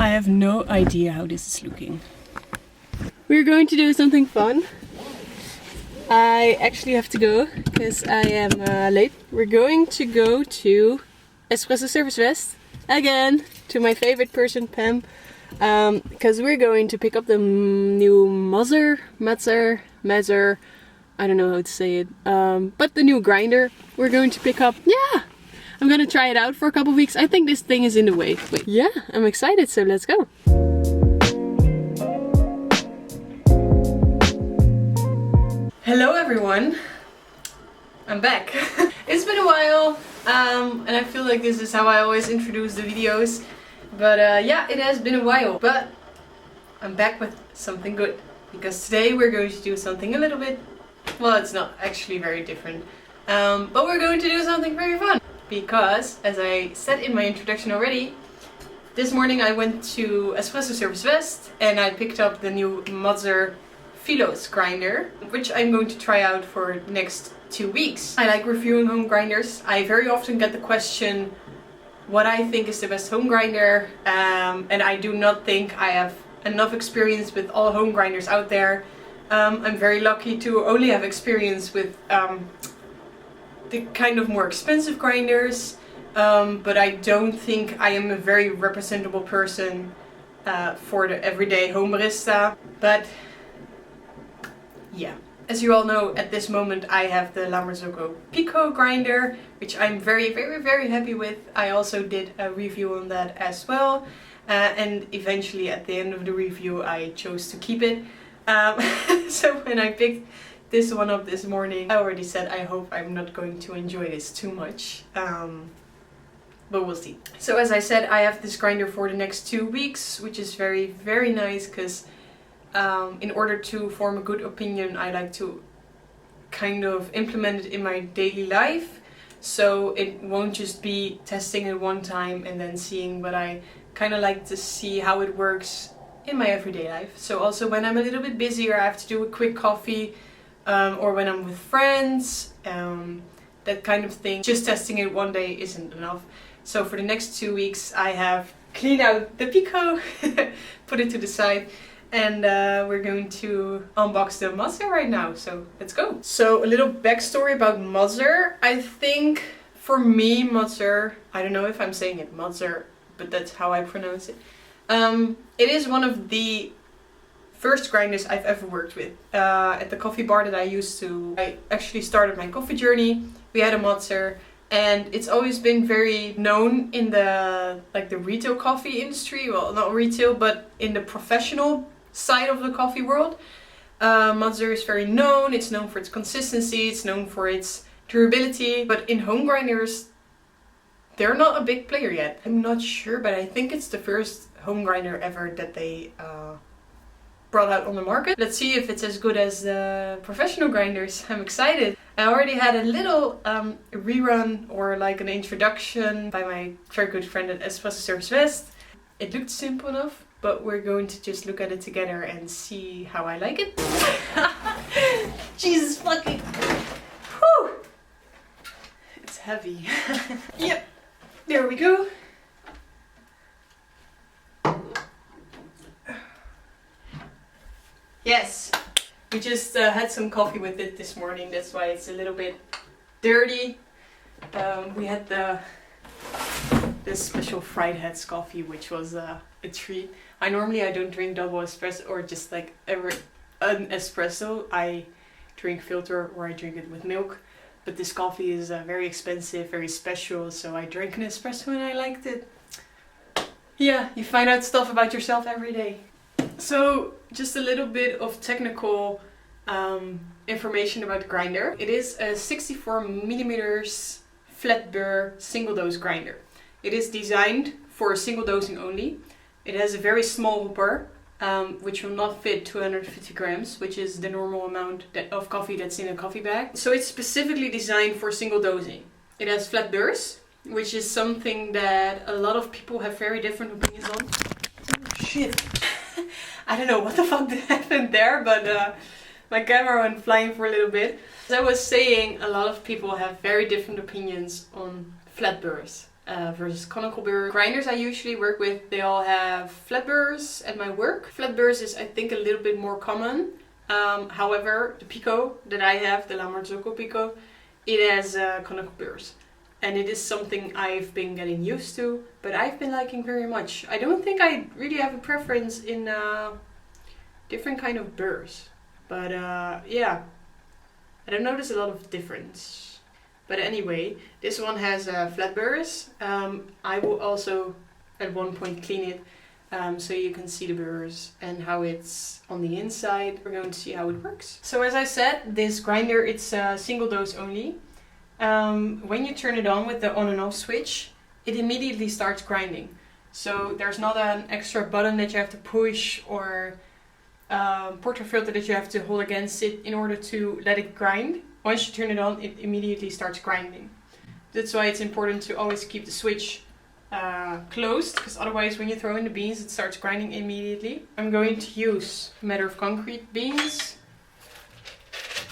I have no idea how this is looking. We're going to do something fun. I actually have to go because I am late. We're going to go to Espresso Service West again, to my favorite person, Pam, because we're going to pick up the new Mazzer, I don't know how to say it, but the new grinder we're going to pick up. Yeah, I'm gonna try it out for a couple weeks. I think this thing is in the way. But yeah, I'm excited, so let's go. Hello everyone, I'm back. It's been a while, and I feel like this is how I always introduce the videos. But yeah, it has been a while, but I'm back with something good. Because today we're going to do something a little bit, well, it's not actually very different. But we're going to do something very fun. Because, as I said in my introduction already, this morning I went to Espresso Service West and I picked up the new Mazzer Philos grinder, which I'm going to try out for the next 2 weeks. I like reviewing home grinders. I very often get the question what I think is the best home grinder, and I do not think I have enough experience with all home grinders out there. I'm very lucky to only have experience with the kind of more expensive grinders, but I don't think I am a very representable person for the everyday home barista. But yeah, as you all know, at this moment I have the La Marzocco Pico grinder, which I'm very happy with. I also did a review on that as well, and eventually at the end of the review I chose to keep it. So when I picked this one up this morning, I already said I hope I'm not going to enjoy this too much, but we'll see. So as I said, I have this grinder for the next 2 weeks, which is very nice, because in order to form a good opinion I like to kind of implement it in my daily life, so it won't just be testing it one time and then seeing, but I kind of like to see how it works in my everyday life. So also when I'm a little bit busier, I have to do a quick coffee, or when I'm with friends, that kind of thing. Just testing it one day isn't enough. So for the next 2 weeks I have cleaned out the Pico, put it to the side, and we're going to unbox the Mazzer right now, so let's go. So a little backstory about Mazzer. I think for me Mazzer, I don't know if I'm saying it Mazzer, but that's how I pronounce it. It is one of the first grinders I've ever worked with. At the coffee bar that I actually started my coffee journey, we had a Mazzer, and it's always been very known in the retail coffee industry. Well, not retail, but in the professional side of the coffee world. Mazzer is very known. It's known for its consistency, it's known for its durability, but in home grinders they're not a big player yet. I'm not sure, but I think it's the first home grinder ever that they brought out on the market. Let's see if it's as good as the professional grinders. I'm excited. I already had a little rerun, or like an introduction, by my very good friend at Espresso Service West. It looked simple enough, but we're going to just look at it together and see how I like it. Jesus fucking... Whew! It's heavy. Yep, there we go. Yes, we just had some coffee with it this morning, that's why it's a little bit dirty. We had this special fried heads coffee, which was a treat. I don't drink double espresso or just like an espresso. I drink filter, or I drink it with milk. But this coffee is very expensive, very special, so I drank an espresso and I liked it. Yeah, you find out stuff about yourself every day. So, just a little bit of technical information about the grinder. It is a 64mm flat burr single dose grinder. It is designed for single dosing only. It has a very small burr, which will not fit 250 grams, which is the normal amount of coffee that's in a coffee bag. So it's specifically designed for single dosing. It has flat burrs, which is something that a lot of people have very different opinions on. Oh, shit. I don't know what the fuck happened there, but my camera went flying for a little bit. As I was saying, a lot of people have very different opinions on flat burrs. versus conical burr. Grinders I usually work with, they all have flat burrs at my work. Flat burrs is I think a little bit more common. However, the Pico that I have, the La Marzocco Pico, it has conical burrs. And it is something I've been getting used to, but I've been liking very much. I don't think I really have a preference in different kind of burrs. But yeah, I don't notice a lot of difference. But anyway, this one has flat burrs. I will also at one point clean it so you can see the burrs and how it's on the inside. We're going to see how it works. So as I said, this grinder, it's single dose only. When you turn it on with the on and off switch, it immediately starts grinding. So there's not an extra button that you have to push or portafilter that you have to hold against it in order to let it grind. Once you turn it on, it immediately starts grinding. That's why it's important to always keep the switch closed, because otherwise when you throw in the beans it starts grinding immediately. I'm going to use Matter of Concrete beans.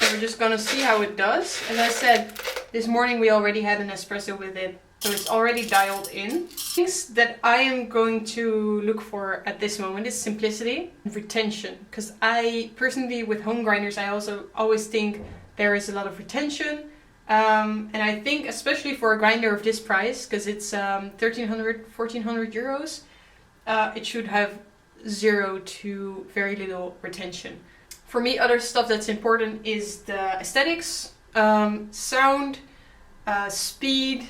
And we're just gonna see how it does. As I said, this morning we already had an espresso with it, so it's already dialed in. Things that I am going to look for at this moment is simplicity and retention. Because I personally, with home grinders, I also always think there is a lot of retention. And I think especially for a grinder of this price, because it's 1,300–1,400 euros, it should have 0 to very little retention. For me, other stuff that's important is the aesthetics, sound, speed,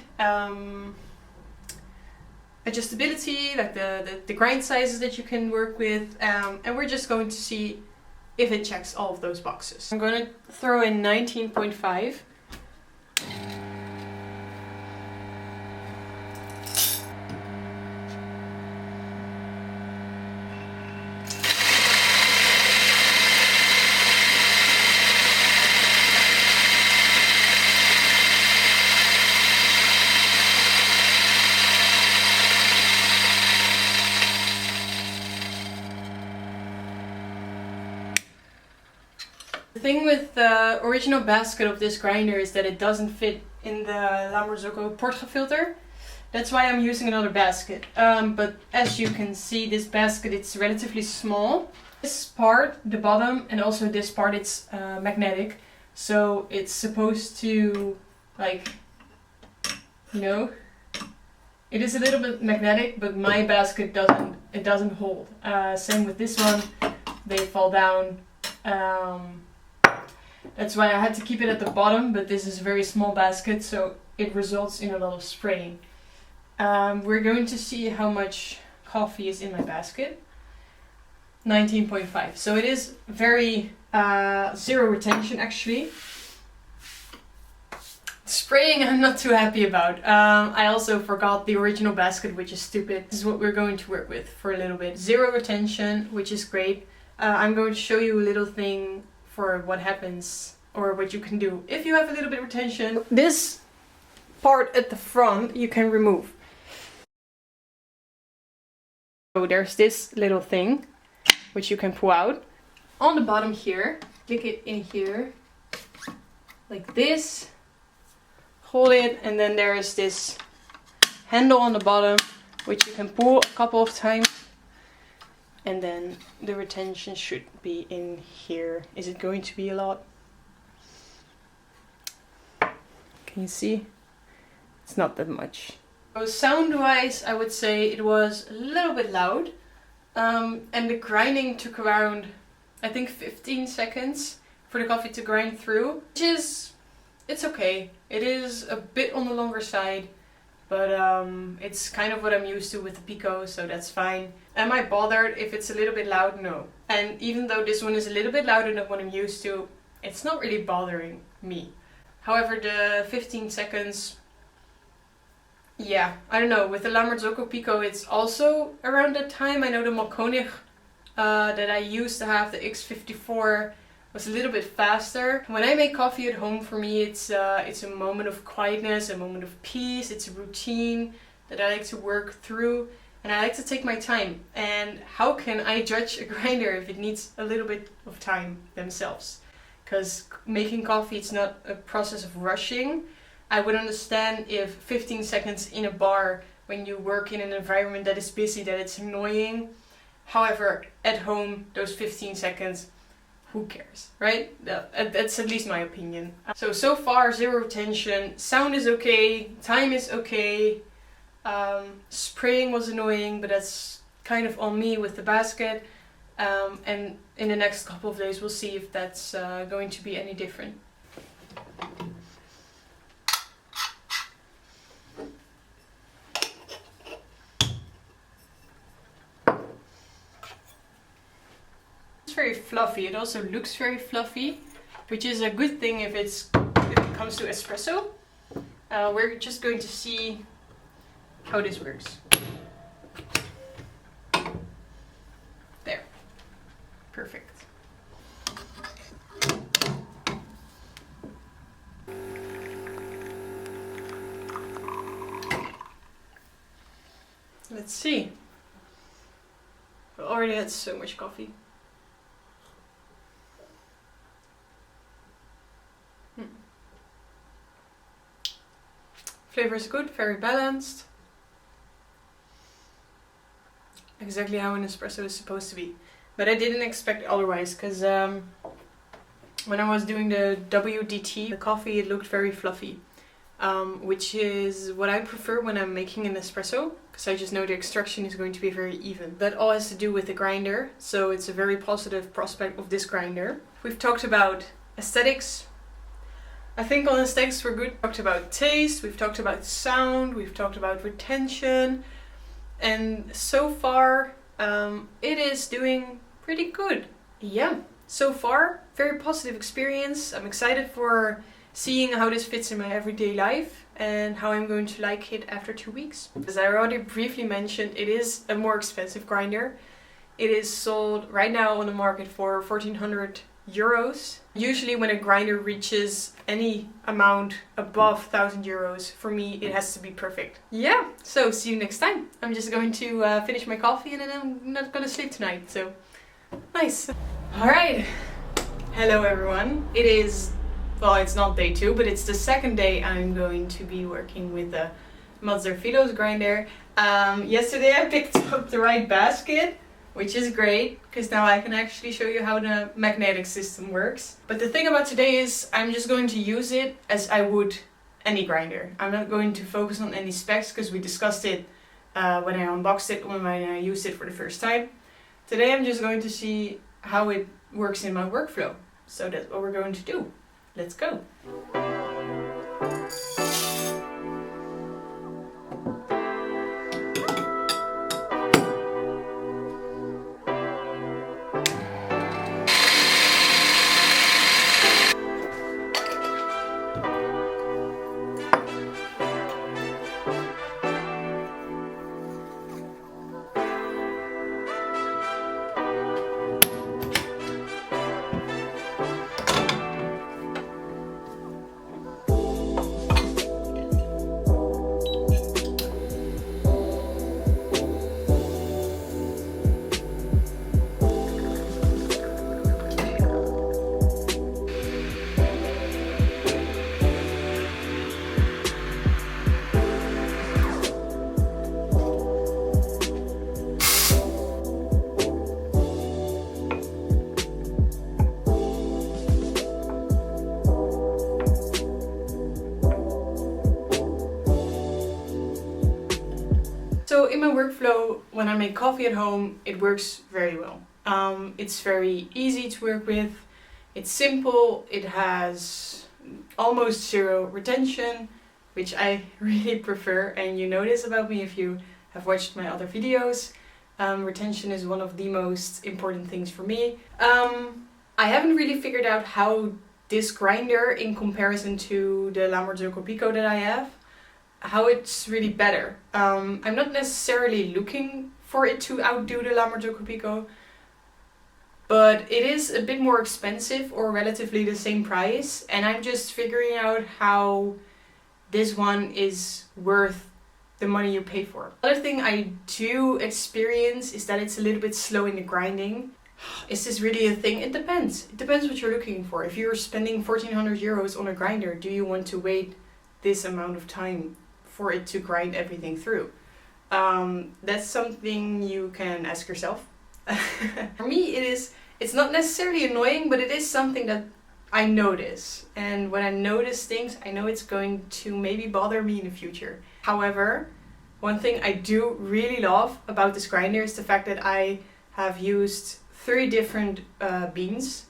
adjustability, like the grind sizes that you can work with, and we're just going to see if it checks all of those boxes. I'm going to throw in 19.5. The thing with the original basket of this grinder is that it doesn't fit in the La Marzocco portafilter. That's why I'm using another basket. But as you can see, this basket, it's relatively small. This part, the bottom, and also this part, it's magnetic. So it's supposed to, like, you know, it is a little bit magnetic, but my basket doesn't hold. Same with this one, they fall down. That's why I had to keep it at the bottom, but this is a very small basket, so it results in a lot of spraying. We're going to see how much coffee is in my basket. 19.5. So it is very zero retention actually. Spraying I'm not too happy about. I also forgot the original basket, which is stupid. This is what we're going to work with for a little bit. Zero retention, which is great. I'm going to show you a little thing for what happens or what you can do if you have a little bit of retention. This part at the front you can remove. So there's this little thing which you can pull out. On the bottom here, click it in here like this, hold it, and then there is this handle on the bottom which you can pull a couple of times. And then the retention should be in here. Is it going to be a lot? Can you see? It's not that much. So sound wise, I would say it was a little bit loud. And the grinding took around, I think 15 seconds for the coffee to grind through. Which is, it's okay. It is a bit on the longer side. But it's kind of what I'm used to with the Pico, so that's fine. Am I bothered if it's a little bit loud? No. And even though this one is a little bit louder than what I'm used to, it's not really bothering me. However, the 15 seconds, yeah, I don't know. With the La Marzocco Pico, it's also around that time. I know the Malkonig that I used to have, the X54, was a little bit faster. When I make coffee at home, for me it's a moment of quietness, a moment of peace. It's a routine that I like to work through, and I like to take my time. And how can I judge a grinder if it needs a little bit of time themselves? Because making coffee, it's not a process of rushing. I would understand if 15 seconds in a bar when you work in an environment that is busy, that it's annoying. However, at home, those 15 seconds, who cares, right? That's at least my opinion. So far, zero tension, sound is okay, time is okay, spraying was annoying, but that's kind of on me with the basket. And in the next couple of days, we'll see if that's going to be any different. Very fluffy. It also looks very fluffy, which is a good thing if it comes to espresso. We're just going to see how this works. There. Perfect. Let's see. We already had so much coffee. Flavor is good, very balanced. Exactly how an espresso is supposed to be. But I didn't expect otherwise, because when I was doing the WDT, the coffee, it looked very fluffy. Which is what I prefer when I'm making an espresso, because I just know the extraction is going to be very even. That all has to do with the grinder, so it's a very positive prospect of this grinder. We've talked about aesthetics. I think on aesthetics we're good. We've talked about taste, we've talked about sound, we've talked about retention, and so far it is doing pretty good. Yeah, so far very positive experience. I'm excited for seeing how this fits in my everyday life and how I'm going to like it after 2 weeks. As I already briefly mentioned, it is a more expensive grinder. It is sold right now on the market for 1,400 euros. Usually when a grinder reaches any amount above 1,000 euros, for me it has to be perfect. Yeah, so see you next time. I'm just going to finish my coffee and then I'm not gonna sleep tonight, so nice. Alright, hello everyone. It is, well, it's not day 2, but it's the second day I'm going to be working with the Mazzer Philos grinder. Yesterday I picked up the right basket, which is great, because now I can actually show you how the magnetic system works. But the thing about today is I'm just going to use it as I would any grinder. I'm not going to focus on any specs, because we discussed it when I unboxed it, when I used it for the first time. Today I'm just going to see how it works in my workflow. So that's what we're going to do. Let's go. So in my workflow, when I make coffee at home, it works very well. It's very easy to work with, it's simple, it has almost zero retention, which I really prefer, and you know this about me if you have watched my other videos. Retention is one of the most important things for me. I haven't really figured out how this grinder, in comparison to the Mazzer Pico that I have, how it's really better. I'm not necessarily looking for it to outdo the Mazzer Pico, but it is a bit more expensive, or relatively the same price, and I'm just figuring out how this one is worth the money you pay for. Another thing I do experience is that it's a little bit slow in the grinding. Is this really a thing? It depends. It depends what you're looking for. If you're spending 1,400 euros on a grinder, do you want to wait this amount of time for it to grind everything through? That's something you can ask yourself. For me, it's not necessarily annoying, but it is something that I notice. And when I notice things, I know it's going to maybe bother me in the future. However, one thing I do really love about this grinder is the fact that I have used 3 different beans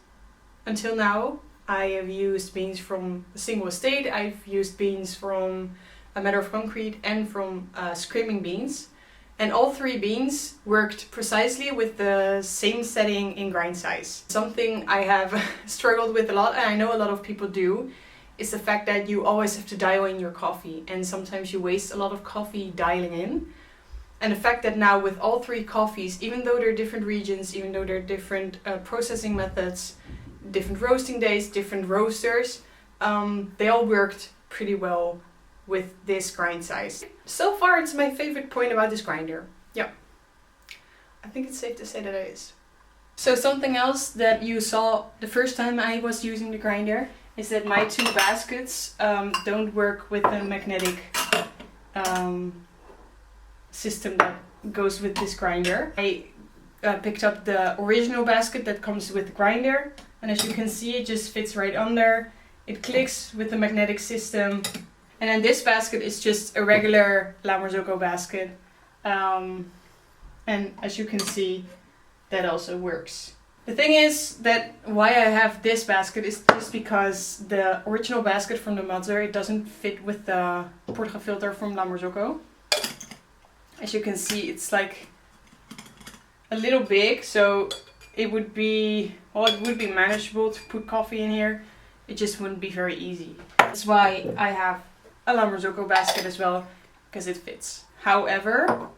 until now. I have used beans from a single estate, I've used beans from a Matter of Concrete, and from Screaming Beans. And all 3 beans worked precisely with the same setting in grind size. Something I have struggled with a lot, and I know a lot of people do, is the fact that you always have to dial in your coffee, and sometimes you waste a lot of coffee dialing in. And the fact that now with all 3 coffees, even though they're different regions, even though they're different processing methods, different roasting days, different roasters, they all worked pretty well with this grind size. So far, it's my favorite point about this grinder. Yeah, I think it's safe to say that it is. So something else that you saw the first time I was using the grinder is that my 2 baskets don't work with the magnetic system that goes with this grinder. I picked up the original basket that comes with the grinder, and as you can see, it just fits right under. It clicks with the magnetic system. And then this basket is just a regular La Marzocco basket. And as you can see, that also works. The thing is that why I have this basket is just because the original basket from the Mazzer, it doesn't fit with the portafilter from La Marzocco. As you can see, it's like a little big, so it would be, well, it would be manageable to put coffee in here. It just wouldn't be very easy. That's why I have a La Marzocco basket as well, because it fits. However,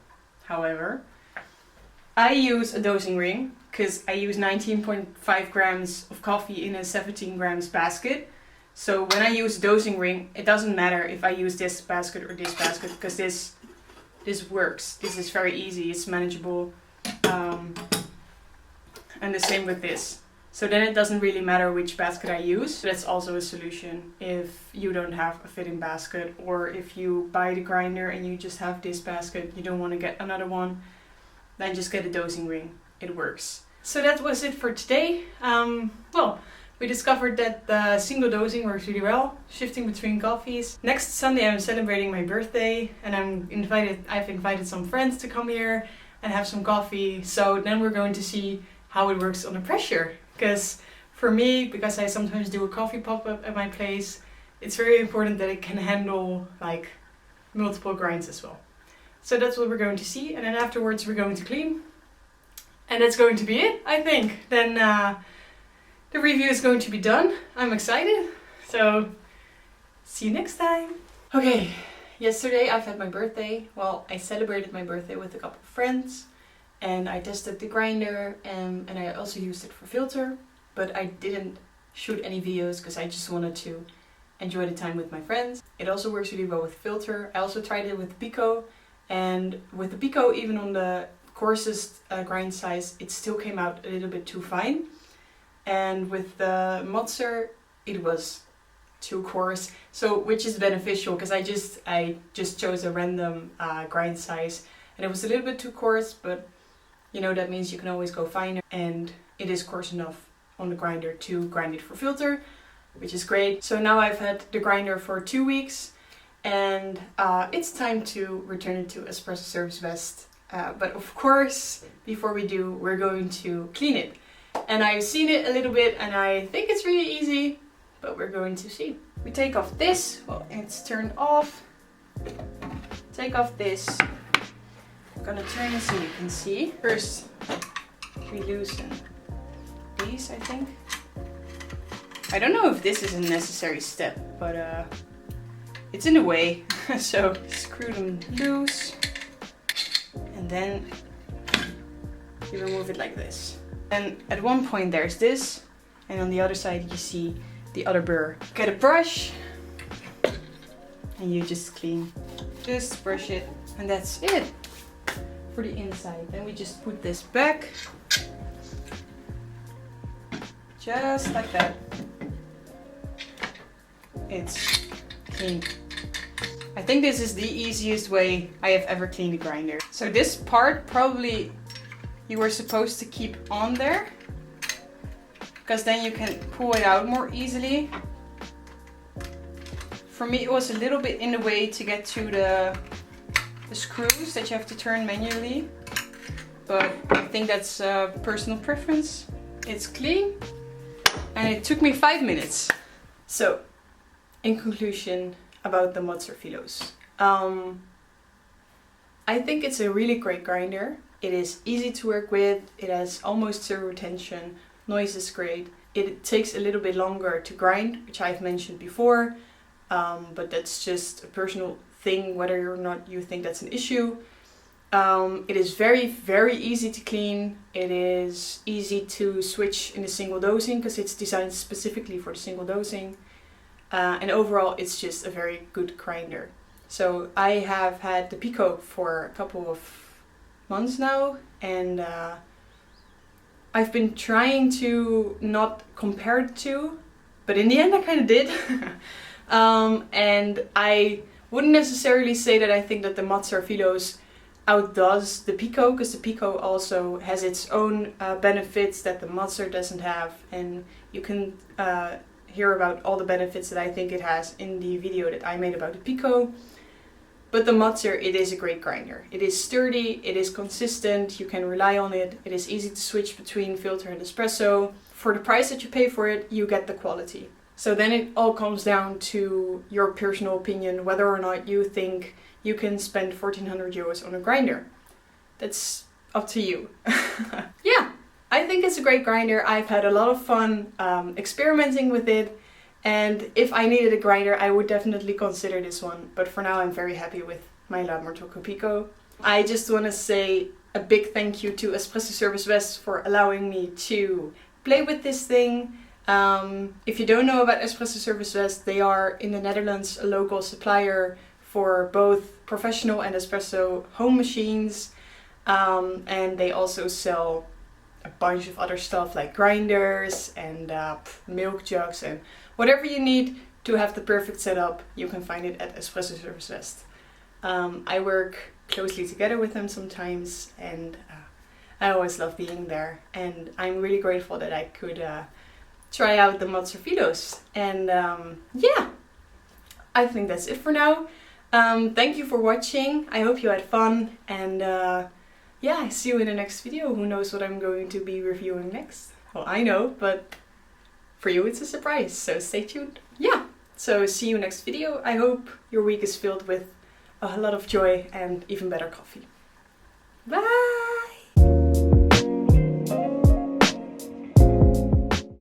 I use a dosing ring because I use 19.5 grams of coffee in a 17 grams basket. So when I use a dosing ring, it doesn't matter if I use this basket or this basket, because this works. This is very easy, it's manageable. And the same with this. So then it doesn't really matter which basket I use. That's also a solution if you don't have a fitting basket, or if you buy the grinder and you just have this basket, you don't want to get another one, then just get a dosing ring. It works. So that was it for today. Well, we discovered that the single dosing works really well, shifting between coffees. Next Sunday I'm celebrating my birthday, and I've invited some friends to come here and have some coffee. So then we're going to see how it works under pressure. Because for me, because I sometimes do a coffee pop-up at my place, it's very important that it can handle like multiple grinds as well. So that's what we're going to see, and then afterwards we're going to clean. And that's going to be it, I think. Then the review is going to be done. I'm excited. So see you next time. Okay, yesterday I've had my birthday. Well, I celebrated my birthday with a couple of friends. And I tested the grinder, and I also used it for filter, but I didn't shoot any videos because I just wanted to enjoy the time with my friends. It also works really well with filter. I also tried it with Pico, and with the Pico, even on the coarsest grind size, it still came out a little bit too fine. And with the Mazzer, it was too coarse, so which is beneficial because I just chose a random grind size, and it was a little bit too coarse, but you know, that means you can always go finer, and it is coarse enough on the grinder to grind it for filter, which is great. So now I've had the grinder for 2 weeks, and it's time to return it to Espresso Service West. But of course, before we do, we're going to clean it. And I've seen it a little bit, and I think it's really easy, but we're going to see. We take off this, well, it's turned off. Take off this. I'm gonna turn it so you can see. First, we loosen these, I think. I don't know if this is a necessary step, but it's in the way. So screw them loose, and then you remove it like this. And at one point there's this, and on the other side you see the other burr. Get a brush, and you just clean. Just brush it, and that's it. For the inside. Then we just put this back, just like that. It's clean. I think this is the easiest way I have ever cleaned a grinder. So this part probably you were supposed to keep on there, because then you can pull it out more easily. For me it was a little bit in the way to get to the screws that you have to turn manually, but I think that's personal preference. It's clean and it took me 5 minutes. So in conclusion about the Mazzer Philos, I think it's a really great grinder. It is easy to work with, it has almost zero retention, noise is great. It takes a little bit longer to grind, which I've mentioned before, but that's just a personal thing, whether or not you think that's an issue. It is very, very easy to clean. It is easy to switch in a single dosing because it's designed specifically for the single dosing. And overall, it's just a very good grinder. So I have had the Pico for a couple of months now, and I've been trying to not compare the two, but in the end I kind of did. And I wouldn't necessarily say that I think that the Mazzer Philos outdoes the Pico, because the Pico also has its own benefits that the Mazzer doesn't have, and you can hear about all the benefits that I think it has in the video that I made about the Pico. But the Mazzer, it is a great grinder. It is sturdy, it is consistent, you can rely on it, it is easy to switch between filter and espresso. For the price that you pay for it, you get the quality. So then it all comes down to your personal opinion, whether or not you think you can spend 1400 euros on a grinder. That's up to you. Yeah, I think it's a great grinder. I've had a lot of fun experimenting with it. And if I needed a grinder, I would definitely consider this one. But for now, I'm very happy with my La Marzocco Pico. I just want to say a big thank you to Espresso Service West for allowing me to play with this thing. If you don't know about Espresso Service West, they are in the Netherlands a local supplier for both professional and espresso home machines. And they also sell a bunch of other stuff like grinders and milk jugs and whatever you need to have the perfect setup, you can find it at Espresso Service West. I work closely together with them sometimes, and I always love being there. And I'm really grateful that I could try out the Mazzer Philos. And yeah, I think that's it for now. Thank you for watching. I hope you had fun, and yeah, I see you in the next video. Who knows what I'm going to be reviewing next? Well, I know, but for you it's a surprise, so stay tuned. Yeah, so see you next video. I hope your week is filled with a lot of joy and even better coffee. Bye!